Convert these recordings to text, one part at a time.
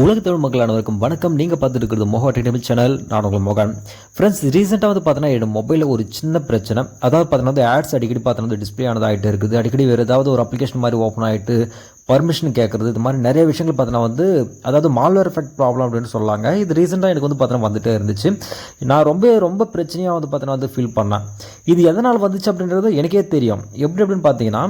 உலக தமிழ் மக்கள் அனைவருக்கும் வணக்கம். நீங்கள் பார்த்துட்டு இருக்கிறது மோகா டெக்னிக்கல் சேனல். நான் உங்கள் மோகன். ஃப்ரெண்ட்ஸ், ரீசெண்டாக பார்த்தீங்கன்னா என்னோட மொபைலில் ஒரு சின்ன பிரச்சனை. அதாவது பார்த்தீங்கன்னா ஆட்ஸ் அடிக்கடி பார்த்தீங்கன்னா டிஸ்பிளே ஆனது ஆகிட்டு இருக்குது. அடிக்கடி வேறு ஏதாவது ஒரு அப்ளிகேஷன் மாதிரி ஓப்பன் ஆகிட்டு பர்மிஷன் கேட்குறது, இது மாதிரி நிறைய விஷயங்கள் பார்த்தீங்கன்னா அதாவது மால்வேர் எஃபெக்ட் ப்ராப்ளம் அப்படின்னு சொல்லாங்க. இது ரீசெண்டாக எனக்கு பார்த்தீங்கன்னா வந்துட்டே இருந்துச்சு. நான் ரொம்ப பிரச்சனையாக பார்த்தீங்கன்னா ஃபீல் பண்ணேன். இது எதனால் வந்துச்சு அப்படின்றது எனக்கே தெரியும். எப்படி அப்படின்னு பார்த்தீங்கன்னா,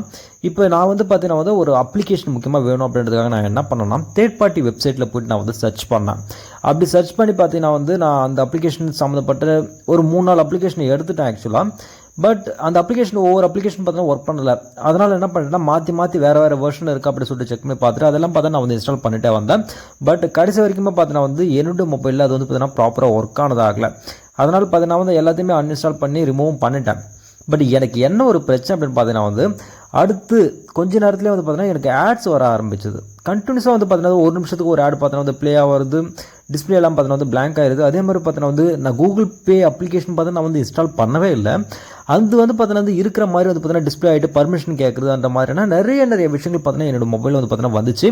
இப்போ நான் பார்த்தீங்கன்னா ஒரு அப்ளிகேஷன் முக்கியமாக வேணும் அப்படின்றதுக்காக நான் என்ன பண்ணேன்னா, தேர்ட் பார்ட்டி வெப்சைட்டில் போய்ட்டு நான் சர்ச் பண்ணேன். அப்படி சர்ச் பண்ணி பார்த்தீங்கன்னா நான் அந்த அப்ளிகேஷன் சம்மந்தப்பட்ட ஒரு 3-4 அப்ளிகேஷனை எடுத்துட்டேன் ஆக்சுவலாக. பட் அந்த அப்ளிகேஷன் ஒவ்வொரு அப்ளிகேஷன் பார்த்தீங்கன்னா ஒர்க் பண்ணலை. அதனால் என்ன பண்ணிட்டேன்னா மாற்றி வேறு வெர்ஷன் இருக்குது அப்படி சொல்லிட்டு செக் பண்ணி பார்த்துட்டு அதெல்லாம் பார்த்தா நான் இன்ஸ்டால் பண்ணிட்டே வந்தேன். பட் கடைசி வரைக்குமே பார்த்தீங்கன்னா என்னோட மொபைலில் அது பார்த்தீங்கன்னா ப்ராப்பராக ஒர்க் ஆனதாகலை. அதனால் பார்த்தீங்கன்னா எல்லாத்தையுமே அன்இன்ஸ்டால் பண்ணி ரிமூவும் பண்ணிட்டேன். பட் எனக்கு என்ன ஒரு பிரச்சனை அப்படின்னு பார்த்தீங்கன்னா அடுத்து கொஞ்ச நேரத்துலேயே பார்த்தீங்கன்னா எனக்கு ஆட்ஸ் வர ஆரம்பிச்சது. கண்டினியூஸாக பார்த்தீங்கன்னா ஒரு நிமிஷத்துக்கு ஒரு ஆட் பார்த்தீங்கன்னா ப்ளே ஆகிறது, டிஸ்பிளே எல்லாம் பார்த்தீங்கன்னா பிளாங்க் ஆகிடுது. அதே மாதிரி பார்த்தீங்கன்னா நான் கூகுள் பே அப்ளிகேஷன் பார்த்தீங்கன்னா நான் இன்ஸ்டால் பண்ணவே இல்லை. அது பார்த்தீங்கன்னா இருக்கிற மாதிரி பார்த்தீங்கன்னா டிஸ்பிளே ஆகிட்டு பர்மிஷன் கேட்குறது, அந்த மாதிரினா நிறைய விஷயங்கள் பார்த்தீங்கன்னா என்னோட மொபைல் பார்த்தீங்கன்னா வந்துச்சு.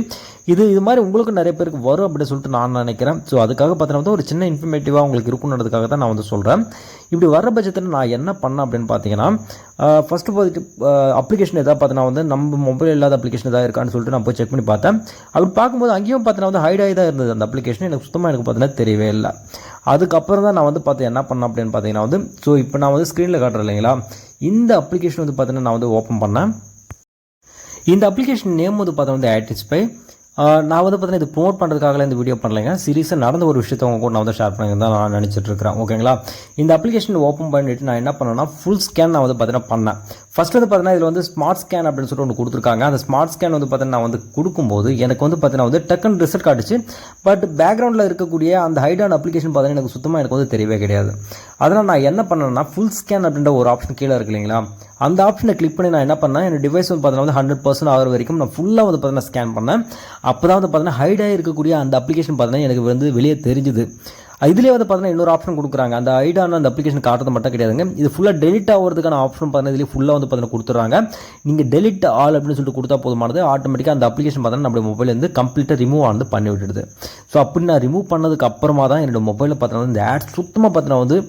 இது மாதிரி உங்களுக்கு நிறைய பேருக்கு வரும் அப்படின்னு சொல்லிட்டு நான் நினைக்கிறேன். ஸோ அதுக்காக பார்த்தீங்கன்னா ஒரு சின்ன இன்ஃபர்மேட்டிவாக உங்களுக்கு இருக்குன்றதுக்காக தான் நான் சொல்கிறேன். இப்படி வர பட்சத்தில் நான் என்ன பண்ணேன் அப்படின்னு பார்த்தீங்கன்னா, ஃபஸ்ட்டு போயிட்டு அப்ளிகேஷன் எதாவது பார்த்தீங்கன்னா நம்ம மொபைல் இல்லாத அப்ளிகேஷன் எதாவது இருக்கான்னு சொல்லிட்டு நான் போய் செக் பண்ணி பார்த்தேன். அப்படி பார்க்கும்போது அங்கேயும் பார்த்தீங்கன்னா ஹைட் ஆகி தான் இருந்தது அந்த அப்ளிகேஷன். எனக்கு சுத்தமாக பார்த்தீங்கன்னா தெரியவே இல்லை. அதுக்கப்புறம் தான் நான் பார்த்து என்ன பண்ணேன் அப்படின்னு பார்த்தீங்கன்னா ஸோ இப்போ நான் ஸ்க்ரீனில் காட்டுறேன் இல்லைங்களா, இந்த அப்ளிகேஷன் பார்த்தீங்கன்னா நான் ஓப்பன் பண்ணேன். இந்த அப்ளிகேஷன் நேம் பார்த்தீங்கன்னா ஆட்டிஸ்பை. நான் பார்த்தீங்கன்னா இது ப்ரோமோட் பண்ணுறதுக்காக இந்த வீடியோ பண்ணலைங்க. சீரியஸாக நடந்த ஒரு விஷயத்தை உங்க கூட நான் ஷேர் பண்ணி தான் நான் நினச்சிட்டு இருக்கிறேன். ஓகேங்களா, இந்த அப்ளிகேஷன் ஓப்பன் பண்ணிட்டு நான் என்ன பண்ணேன்னா ஃபுல் ஸ்கேன் நான் பார்த்தீங்கன்னா பண்ணேன். ஃபஸ்ட் பார்த்தீங்கன்னா இதில் ஸ்மார்ட் ஸ்கேன் அப்படின்னு சொல்லிட்டு ஒன்று கொடுத்துருக்காங்க. அந்த ஸ்மார்ட் ஸ்கேன் பார்த்தீங்கன்னா நான் கொடுக்கும்போது எனக்கு பார்த்தீங்கன்னா டக்குன்னு ரிசல்ட் காட்டுச்சு. பட் பேக்ரவுண்டில் இருக்கக்கூடிய அந்த ஹைடான அப்ளிகேஷன் பார்த்தீங்கன்னா எனக்கு சுத்தமாக எனக்கு தெரியவே கிடையாது. அதனால் நான் என்ன பண்ணேன்னா ஃபுல் ஸ்கேன் அப்படின்ற ஒரு ஆப்ஷன் கீழே இருக்கு இல்லைங்களா, அந்த ஆப்ஷனை கிளிக் பண்ணி நான் என்ன பண்ணேன், என் டிவைஸ் பார்த்தீங்கன்னா 100% ஆகிற வரைக்கும் நான் ஃபுல்லாக பார்த்தீங்கன்னா ஸ்கேன் பண்ணேன். அப்போ தான் பார்த்தீங்கன்னா ஹைடாக இருக்கக்கூடிய அந்த அப்ளிகேஷன் பார்த்தீங்கன்னா எனக்கு வெளியே தெரிஞ்சுது. இதுலேயே பார்த்தீங்கன்னா இன்னொரு ஆப்ஷன் கொடுக்குறாங்க. அந்த ஹைடான அந்த அப்ளிகேஷன் காட்டுறது மட்டும் கிடையாதுங்க, இது ஃபுல்லாக டெலிட் ஆகிறதுக்கான ஆப்ஷன் பார்த்தீங்கன்னா இதுலேயே ஃபுல்லாக பார்த்தீங்கன்னா கொடுத்துட்றாங்க. நீங்கள் டெலிட் ஆல் அப்படின்னு சொல்லிட்டு கொடுத்தா போதுமானது, ஆட்டோமேட்டிக்காக அந்த அப்ளிகேஷன் பார்த்தீங்கன்னா நம்ம மொபைலேருந்து கம்ப்ளீட்டாக ரிமூவ் ஆனது பண்ணி விட்டுடுது. ஸோ அப்படி நான் ரிமூவ் பண்ணதுக்கு அப்புறமா தான் என்னோட மொபைலில் பார்த்தீங்கன்னா இந்த ஆட் சுத்தமாக பார்த்தீங்கன்னா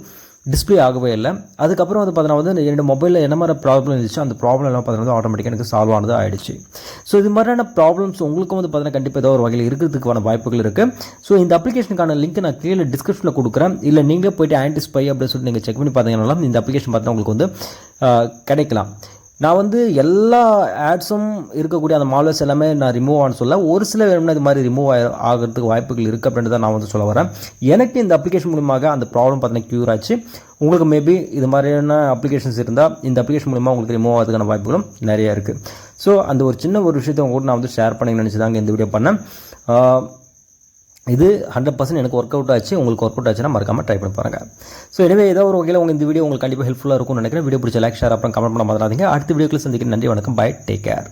டிஸ்பிளே ஆகவே இல்லை. அதுக்கப்புறம் பார்த்தீங்கன்னா என்னோட மொபைலில் என்ன மாதிரி ப்ராப்ளம் இருந்துச்சு அந்த ப்ராப்ளம் எல்லாம் பார்த்தீங்கன்னா ஆட்டோமேட்டிக்காக எனக்கு சால்வ் ஆனது ஆகிடுச்சு. ஸோ இது மாதிரியான ப்ராப்ளம்ஸ் உங்களுக்கும் பார்த்தீங்கன்னா கண்டிப்பாக ஏதோ ஒரு வகையில் இருக்கிறதுக்கான வாய்ப்புகள் இருக்குது. ஸோ இந்த அப்ளிகேஷனுக்கான லிங்க் நான் கீழே டிஸ்கிரிப்ஷனில் கொடுக்குறேன். இல்லை நீங்களே போய்ட்டு ஆன்டிஸ்பை அப்படின்னு சொல்லிட்டு நீங்கள் செக் பண்ணி பார்த்தீங்கன்னா இந்த அப்ளிகேஷன் பார்த்தீங்கன்னா உங்களுக்கு கிடைக்கலாம். நான் எல்லா ஆட்ஸும் இருக்கக்கூடிய அந்த மால்வேர்ஸ் எல்லாமே நான் ரிமூவ் ஆன்னு சொல்ல, ஒரு சில வேணும்னா இது மாதிரி ரிமூவ் ஆகிறதுக்கு வாய்ப்புகள் இருக்குது அப்படின்றத நான் சொல்ல வரேன். எனக்கு இந்த அப்ளிகேஷன் மூலமாக அந்த ப்ராப்ளம் பார்த்தீங்கன்னா க்யூர் ஆச்சு. உங்களுக்கு மேபி இது மாதிரியான அப்ளிகேஷன்ஸ் இருந்தால் இந்த அப்ளிகேஷன் மூலமாக உங்களுக்கு ரிமூவ் ஆகிறதுக்கான வாய்ப்புகளும் நிறைய இருக்குது. ஸோ அந்த ஒரு சின்ன ஒரு விஷயத்தை உங்க கூட நான் ஷேர் பண்ணி நினச்சிதாங்க இந்த வீடியோ பண்ணேன். இது 100% எனக்கு ஒர்க் அவுட் ஆச்சு. உங்களுக்கு ஒர்க் அவுட் ஆச்சுன்னா மறக்காமல் ட்ரை பண்ணி பாருங்கள். ஸோ எனவே ஏதோ ஒரு வகையில் இந்த வீடியோ உங்களுக்கு கண்டிப்பாக ஹெல்ப்ஃபுல்லாக இருக்கும்னு நினைக்கிறேன். வீடியோ பிடிச்ச லைக், ஷேர், அப்புறம் கமெண்ட் பண்ண மறந்துடாதீங்க. அடுத்த வீடியோக்களை சந்திக்கிறேன். நன்றி, வணக்கம், பை, டேக் கேர்.